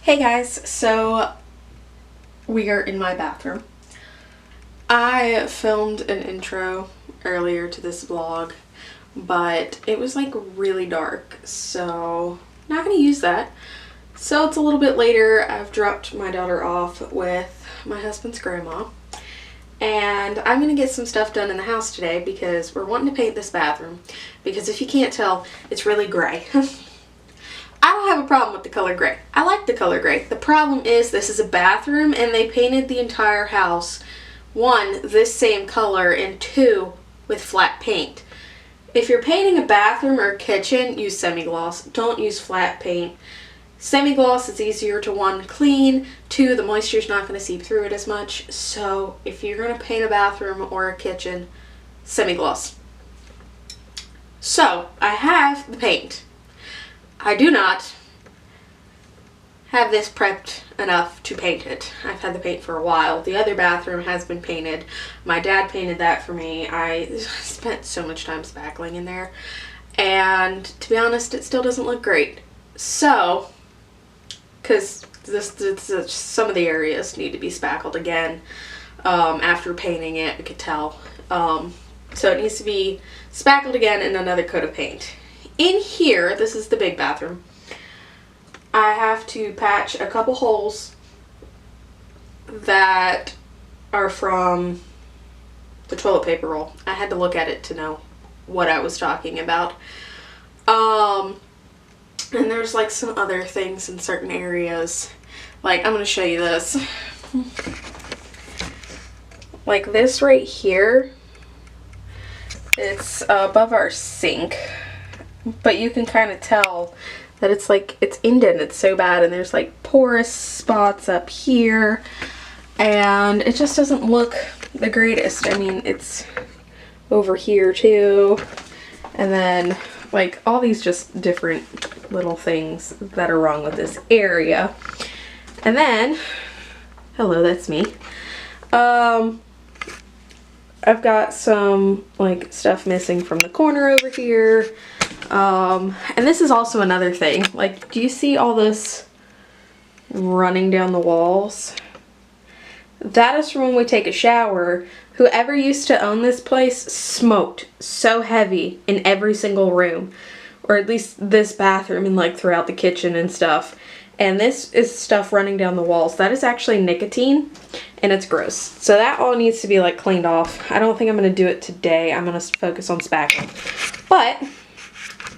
Hey guys, so we are in my bathroom. I filmed an intro earlier to this vlog, but it was like really dark, so not gonna use that. So it's a little bit later. I've dropped my daughter off with my husband's grandma, and I'm gonna get some stuff done in the house today because we're wanting to paint this bathroom, because if you can't tell, it's really gray. I don't have a problem with the color gray. I like the color gray. The problem is this is a bathroom and they painted the entire house, one, this same color, and two, with flat paint. If you're painting a bathroom or a kitchen, use semi-gloss. Don't use flat paint. Semi-gloss is easier to, one, clean, two, the moisture's not going to seep through it as much. So if you're going to paint a bathroom or a kitchen, semi-gloss. So I have the paint. I do not have this prepped enough to paint it. I've had the paint for a while. The other bathroom has been painted. My dad painted that for me. I spent so much time spackling in there, and to be honest, it still doesn't look great. So, because some of the areas need to be spackled again after painting it, I could tell. So it needs to be spackled again and another coat of paint. In here, this is the big bathroom, I have to patch a couple holes that are from the toilet paper roll. I had to look at it to know what I was talking about. And there's like some other things in certain areas. Like, I'm going to show you this. Like this right here, it's above our sink. But you can kind of tell that it's like, it's indented so bad, and there's like porous spots up here, and it just doesn't look the greatest. I mean, it's over here too, and then like all these just different little things that are wrong with this area. And then, hello, that's me. I've got some like stuff missing from the corner over here. And this is also another thing. Like, do you see all this running down the walls? That is from when we take a shower. Whoever used to own this place smoked so heavy in every single room, or at least this bathroom and like throughout the kitchen and stuff. And this is stuff running down the walls. That is actually nicotine, and it's gross. So that all needs to be like cleaned off. I don't think I'm going to do it today. I'm going to focus on spackling. But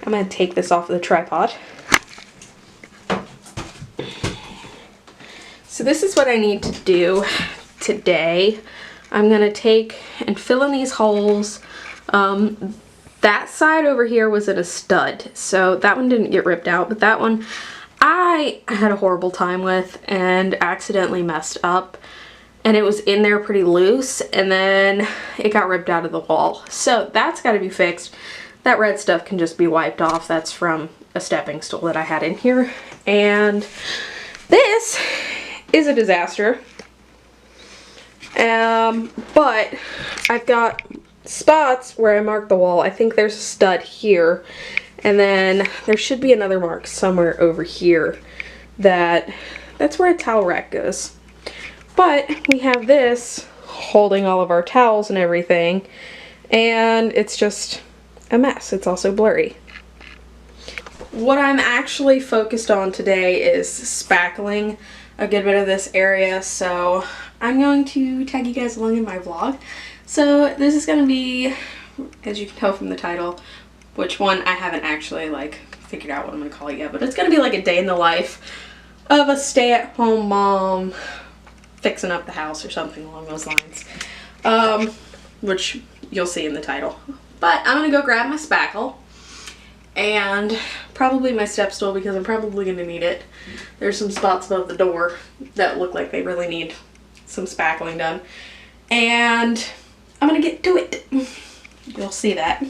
I'm going to take this off of the tripod. So this is what I need to do today. I'm going to take and fill in these holes. That side over here was in a stud, so that one didn't get ripped out, but that one I had a horrible time with and accidentally messed up, and it was in there pretty loose, and then it got ripped out of the wall. So that's got to be fixed. That red stuff can just be wiped off. That's from a stepping stool that I had in here. And this is a disaster. But I've got spots where I marked the wall. I think there's a stud here. And then there should be another mark somewhere over here. That's where a towel rack goes. But we have this holding all of our towels and everything. And it's just a mess. It's also blurry. What I'm actually focused on today is spackling a good bit of this area, so I'm going to tag you guys along in my vlog. So this is going to be, as you can tell from the title, which one I haven't actually like figured out what I'm going to call it yet, but it's going to be like a day in the life of a stay-at-home mom fixing up the house or something along those lines, which you'll see in the title. But I'm going to go grab my spackle and probably my step stool, because I'm probably going to need it. There's some spots above the door that look like they really need some spackling done. And I'm going to get to it. You'll see that.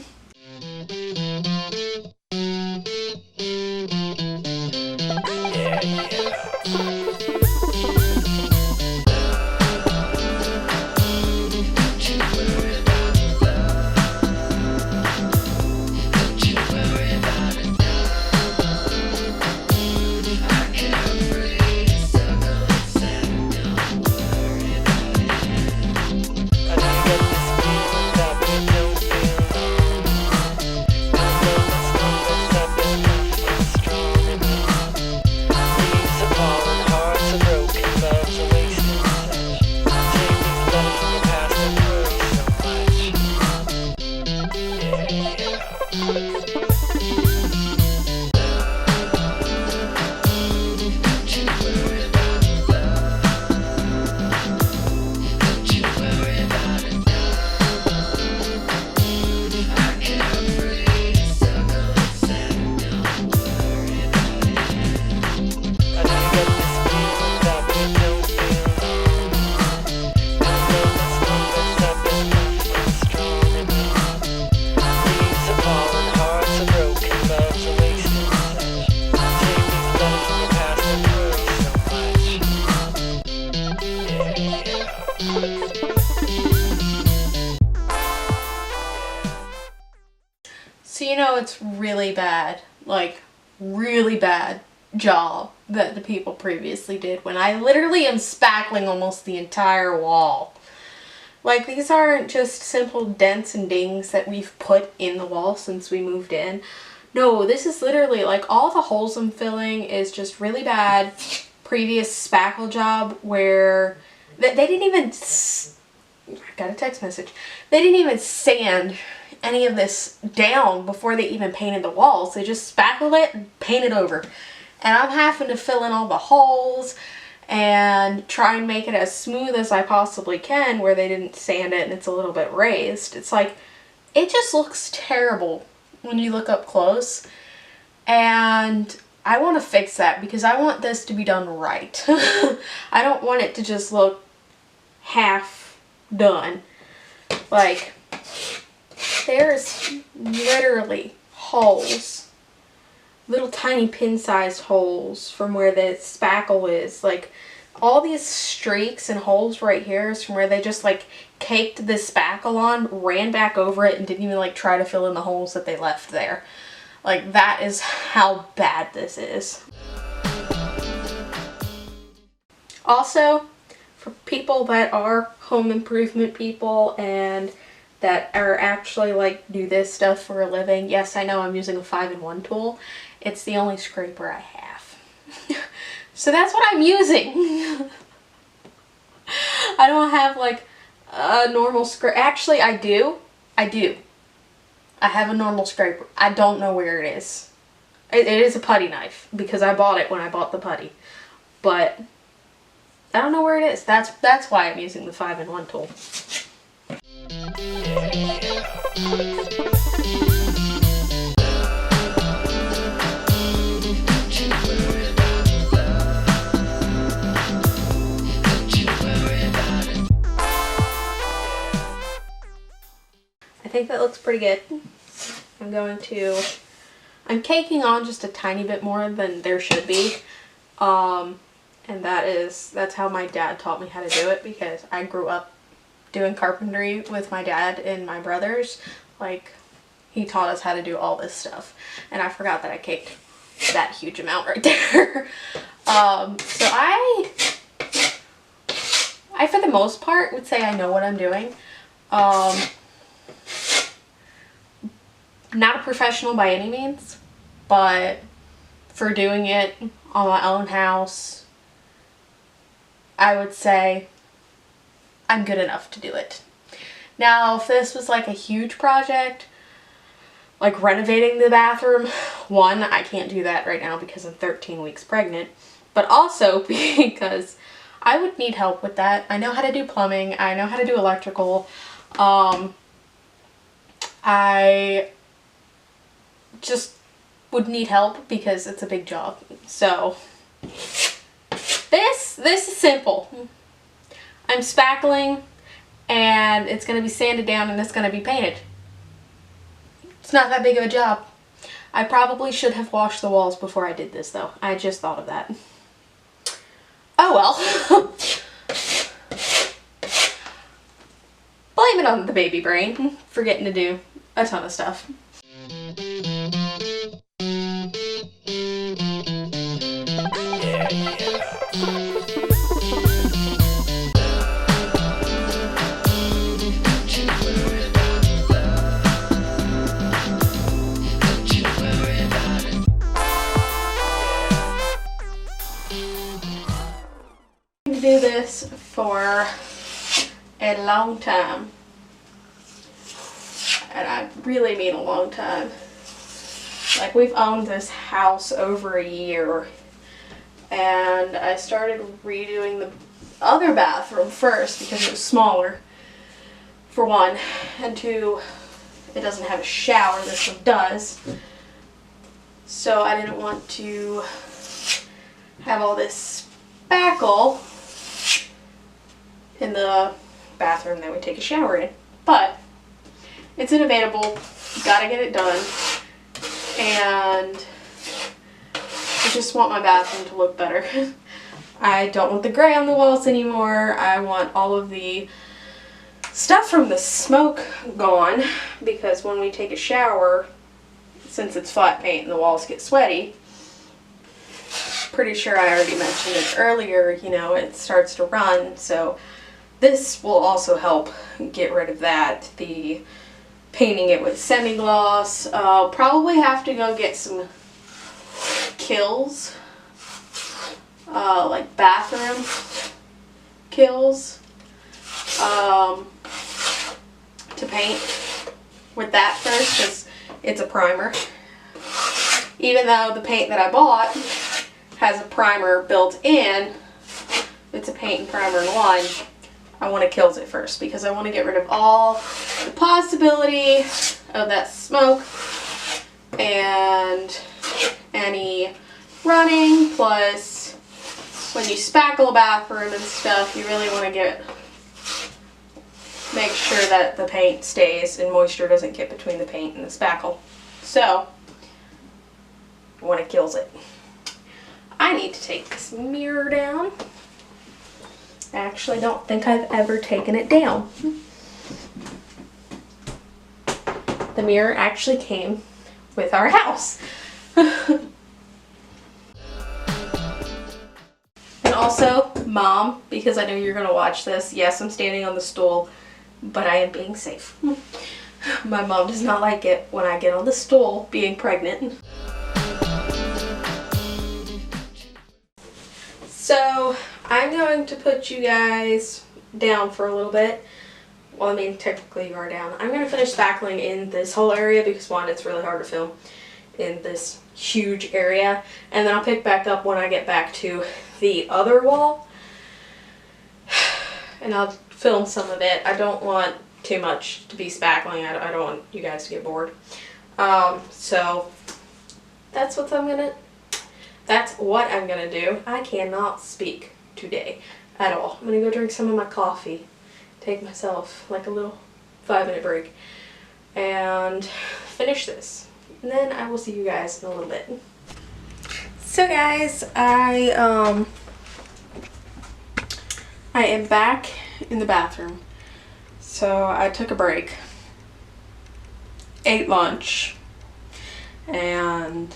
it's really bad, like really bad job that the people previously did when I literally am spackling almost the entire wall. Like, these aren't just simple dents and dings that we've put in the wall since we moved in. No, this is literally like all the holes I'm filling is just really bad previous spackle job where they didn't even, I got a text message, they didn't even sand any of this down before they even painted the walls. They just spackled it and painted over. And I'm having to fill in all the holes and try and make it as smooth as I possibly can where they didn't sand it and it's a little bit raised. It's like, it just looks terrible when you look up close. And I want to fix that because I want this to be done right. I don't want it to just look half done. Like, there's literally holes, little tiny pin-sized holes from where the spackle is. Like, all these streaks and holes right here is from where they just like caked the spackle on, ran back over it, and didn't even like try to fill in the holes that they left there. Like, that is how bad this is. Also, for people that are home improvement people and that are actually like do this stuff for a living, yes, I know I'm using a 5-in-1 tool. It's the only scraper I have. So that's what I'm using. I don't have like a normal scraper. Actually, I do. I have a normal scraper. I don't know where it is. It is a putty knife because I bought it when I bought the putty. But I don't know where it is. That's why I'm using the 5-in-1 tool. I think that looks pretty good. I'm caking on just a tiny bit more than there should be. And that's how my dad taught me how to do it, because I grew up doing carpentry with my dad and my brothers. Like, he taught us how to do all this stuff. And I forgot that I caked that huge amount right there. So I for the most part would say I know what I'm doing. Not a professional by any means, but for doing it on my own house, I would say I'm good enough to do it. Now, if this was like a huge project, like renovating the bathroom, one, I can't do that right now because I'm 13 weeks pregnant, but also because I would need help with that. I know how to do plumbing, I know how to do electrical, I just would need help because it's a big job. So this is simple. I'm spackling and it's going to be sanded down and it's going to be painted. It's not that big of a job. I probably should have washed the walls before I did this though. I just thought of that. Oh well. Blame it on the baby brain, forgetting to do a ton of stuff. Do this for a long time, and I really mean a long time. Like, we've owned this house over a year, and I started redoing the other bathroom first because it was smaller, for one, and two, it doesn't have a shower. This one does, so I didn't want to have all this spackle in the bathroom that we take a shower in. But it's inevitable, you gotta get it done, and I just want my bathroom to look better. I don't want the gray on the walls anymore. I want all of the stuff from the smoke gone, because when we take a shower, since it's flat paint and the walls get sweaty, pretty sure I already mentioned it earlier, you know, it starts to run, so this will also help get rid of that. The painting it with semi-gloss. I'll probably have to go get some kills, like bathroom kills, to paint with that first, because it's a primer. Even though the paint that I bought has a primer built in, it's a paint and primer in one, I want to kills it first because I want to get rid of all the possibility of that smoke and any running. Plus, when you spackle a bathroom and stuff, you really want to make sure that the paint stays and moisture doesn't get between the paint and the spackle. So, I want to kills it. I need to take this mirror down. I actually don't think I've ever taken it down. The mirror actually came with our house. And also, Mom, because I know you're going to watch this, yes, I'm standing on the stool, but I am being safe. My mom does not like it when I get on the stool being pregnant. So, I'm going to put you guys down for a little bit. Well, I mean, technically you are down. I'm going to finish spackling in this whole area because, one, it's really hard to film in this huge area. And then I'll pick back up when I get back to the other wall. And I'll film some of it. I don't want too much to be spackling. I don't want you guys to get bored. So, that's what I'm going to do. I cannot speak today at all. I'm gonna go drink some of my coffee, take myself like a little 5-minute break, and finish this. And then I will see you guys in a little bit. So guys, I am back in the bathroom. So I took a break, ate lunch, and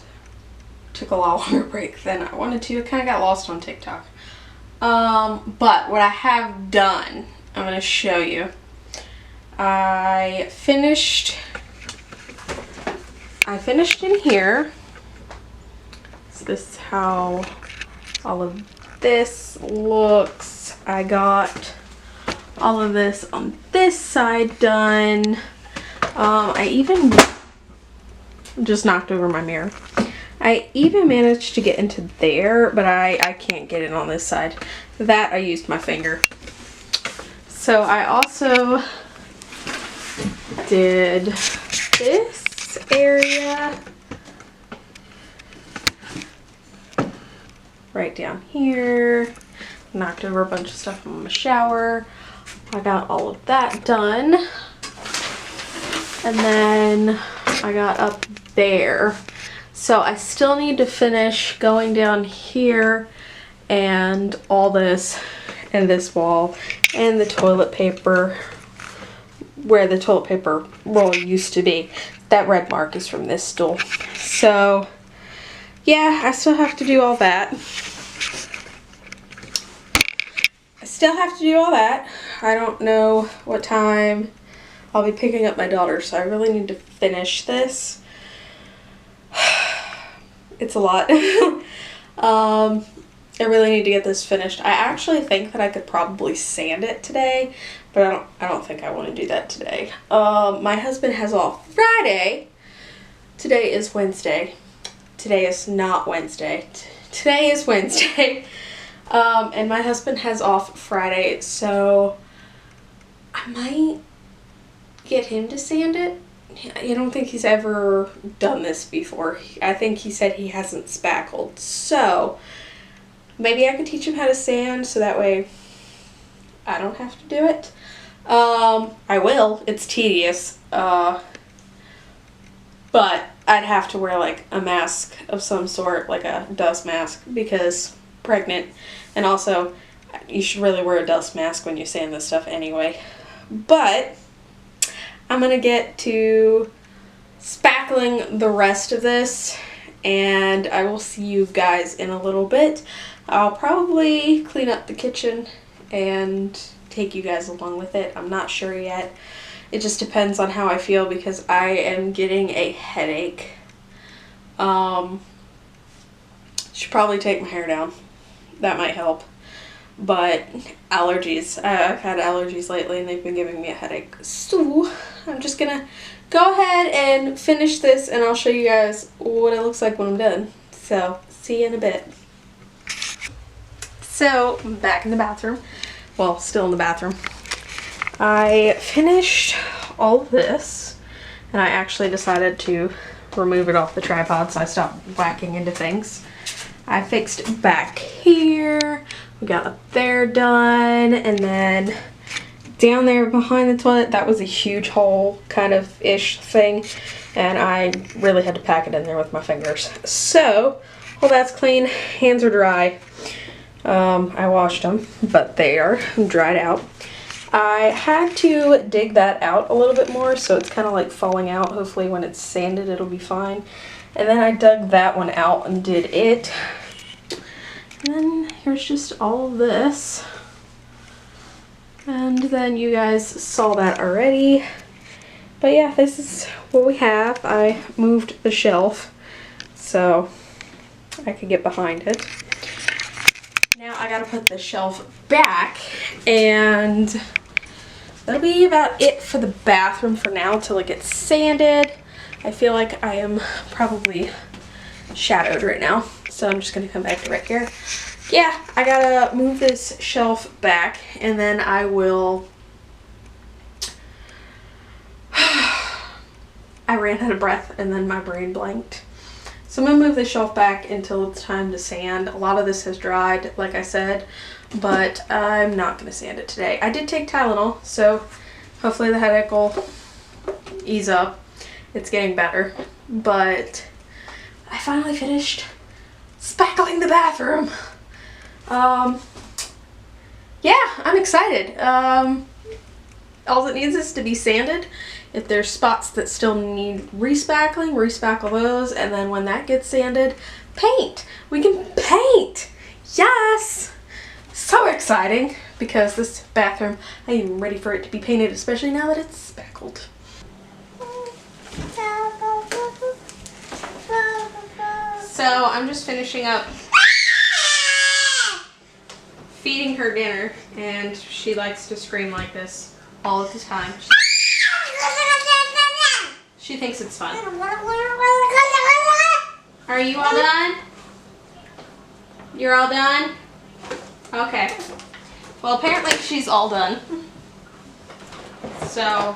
took a lot longer break than I wanted to. I kind of got lost on TikTok. But what I have done, I'm going to show you. I finished in here. So this is how all of this looks. I got all of this on this side done. I even just knocked over my mirror. I even managed to get into there, but I can't get it on this side. That I used my finger. So I also did this area right down here. Knocked over a bunch of stuff from my shower. I got all of that done. And then I got up there. So I still need to finish going down here and all this and this wall and the toilet paper where the toilet paper roll used to be. That red mark is from this stool. So yeah, I still have to do all that. I don't know what time I'll be picking up my daughter, so I really need to finish this. It's a lot. I really need to get this finished. I actually think that I could probably sand it today, but I don't think I want to do that today. My husband has off Friday. Today is Wednesday. Today is not Wednesday. Today is Wednesday. And my husband has off Friday, so I might get him to sand it. I don't think he's ever done this before. I think he said he hasn't spackled. So, maybe I could teach him how to sand so that way I don't have to do it. I will. It's tedious. But I'd have to wear like a mask of some sort, like a dust mask, because pregnant. And also, you should really wear a dust mask when you sand this stuff anyway. But I'm gonna get to spackling the rest of this, and I will see you guys in a little bit. I'll probably clean up the kitchen and take you guys along with it. I'm not sure yet. It just depends on how I feel because I am getting a headache. Should probably take my hair down. That might help. But allergies. I've had allergies lately and they've been giving me a headache. So I'm just gonna go ahead and finish this and I'll show you guys what it looks like when I'm done. So see you in a bit. So I'm back in the bathroom. Well, still in the bathroom. I finished all of this and I actually decided to remove it off the tripod so I stopped whacking into things. I fixed back here, we got up there done, and then down there behind the toilet, that was a huge hole kind of ish thing, and I really had to pack it in there with my fingers. So, all that's clean, hands are dry. I washed them, but they are dried out. I had to dig that out a little bit more, so it's kind of like falling out. Hopefully when it's sanded, it'll be fine. And then I dug that one out and did it. And then here's just all of this. And then you guys saw that already. But yeah, this is what we have. I moved the shelf so I could get behind it. Now I gotta put the shelf back, and that'll be about it for the bathroom for now till it gets sanded. I feel like I am probably shadowed right now, so I'm just gonna come back to right here. Yeah, I gotta move this shelf back and then I will... I ran out of breath and then my brain blanked. So I'm gonna move the shelf back until it's time to sand. A lot of this has dried, like I said, but I'm not gonna sand it today. I did take Tylenol, so hopefully the headache will ease up. It's getting better, but I finally finished spackling the bathroom. Yeah, I'm excited. All it needs is to be sanded. If there's spots that still need respackling, respackle those, and then when that gets sanded, paint. We can paint. Yes! So exciting, because this bathroom, I am ready for it to be painted, especially now that it's spackled. So I'm just finishing up feeding her dinner, and she likes to scream like this all of the time. She thinks it's fun. Are you all done? You're all done? Okay. Well, apparently she's all done. So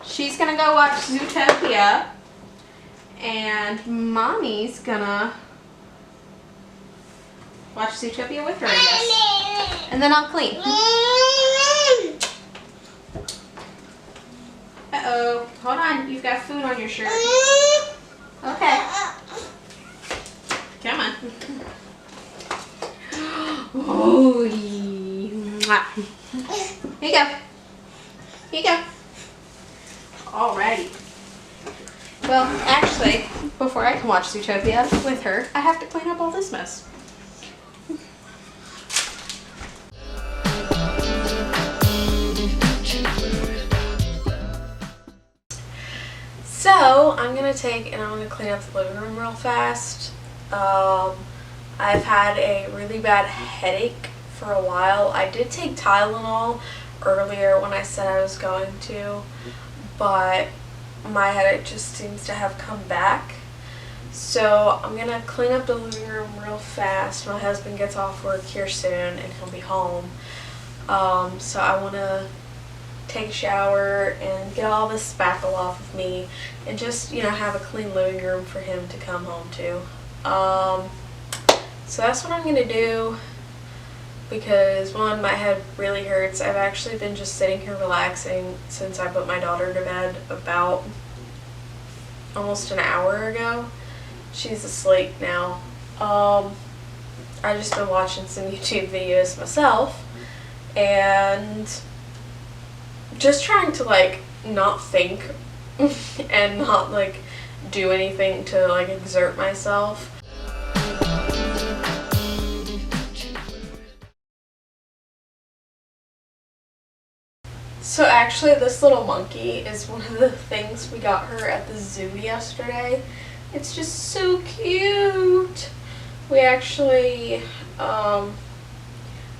she's gonna go watch Zootopia, and Mommy's gonna watch Zootopia with her, I guess. And then I'll clean. Uh-oh. Hold on. You've got food on your shirt. Okay. Come on. Oh, yeah. Here you go. Here you go. Alrighty. Well, actually, before I can watch Zootopia with her, I have to clean up all this mess. So, I'm going to take and I'm going to clean up the living room real fast. I've had a really bad headache for a while. I did take Tylenol earlier when I said I was going to, but my headache just seems to have come back. So I'm going to clean up the living room real fast. My husband gets off work here soon and he'll be home. So I want to take a shower and get all this spackle off of me and just, you know, have a clean living room for him to come home to. So that's what I'm going to do because, one, my head really hurts. I've actually been just sitting here relaxing since I put my daughter to bed about almost an hour ago. She's asleep now. I just been watching some YouTube videos myself and just trying to like not think and not like do anything to like exert myself. So actually this little monkey is one of the things we got her at the zoo yesterday. It's just so cute. We actually, my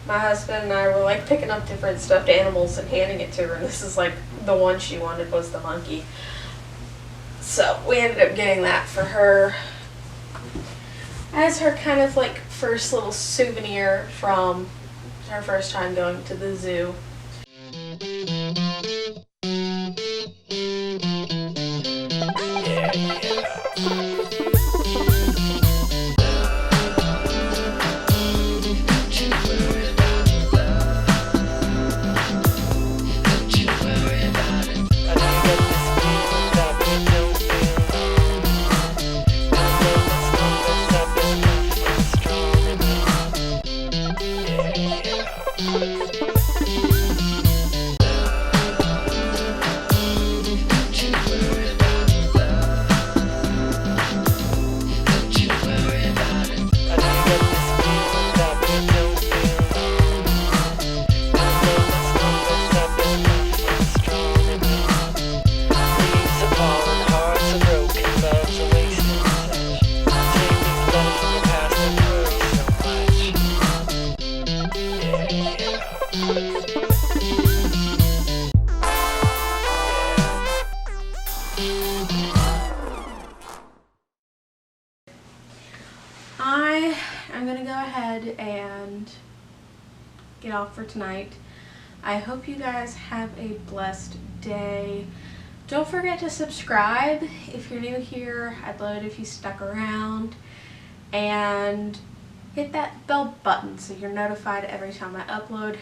husband and I were like picking up different stuffed animals and handing it to her, and this is like the one she wanted was the monkey. So we ended up getting that for her as her kind of like first little souvenir from her first time going to the zoo. I'm gonna go ahead and get off for tonight. I hope you guys have a blessed day. Don't forget to subscribe if you're new here. I'd love it if you stuck around, and hit that bell button so you're notified every time I upload.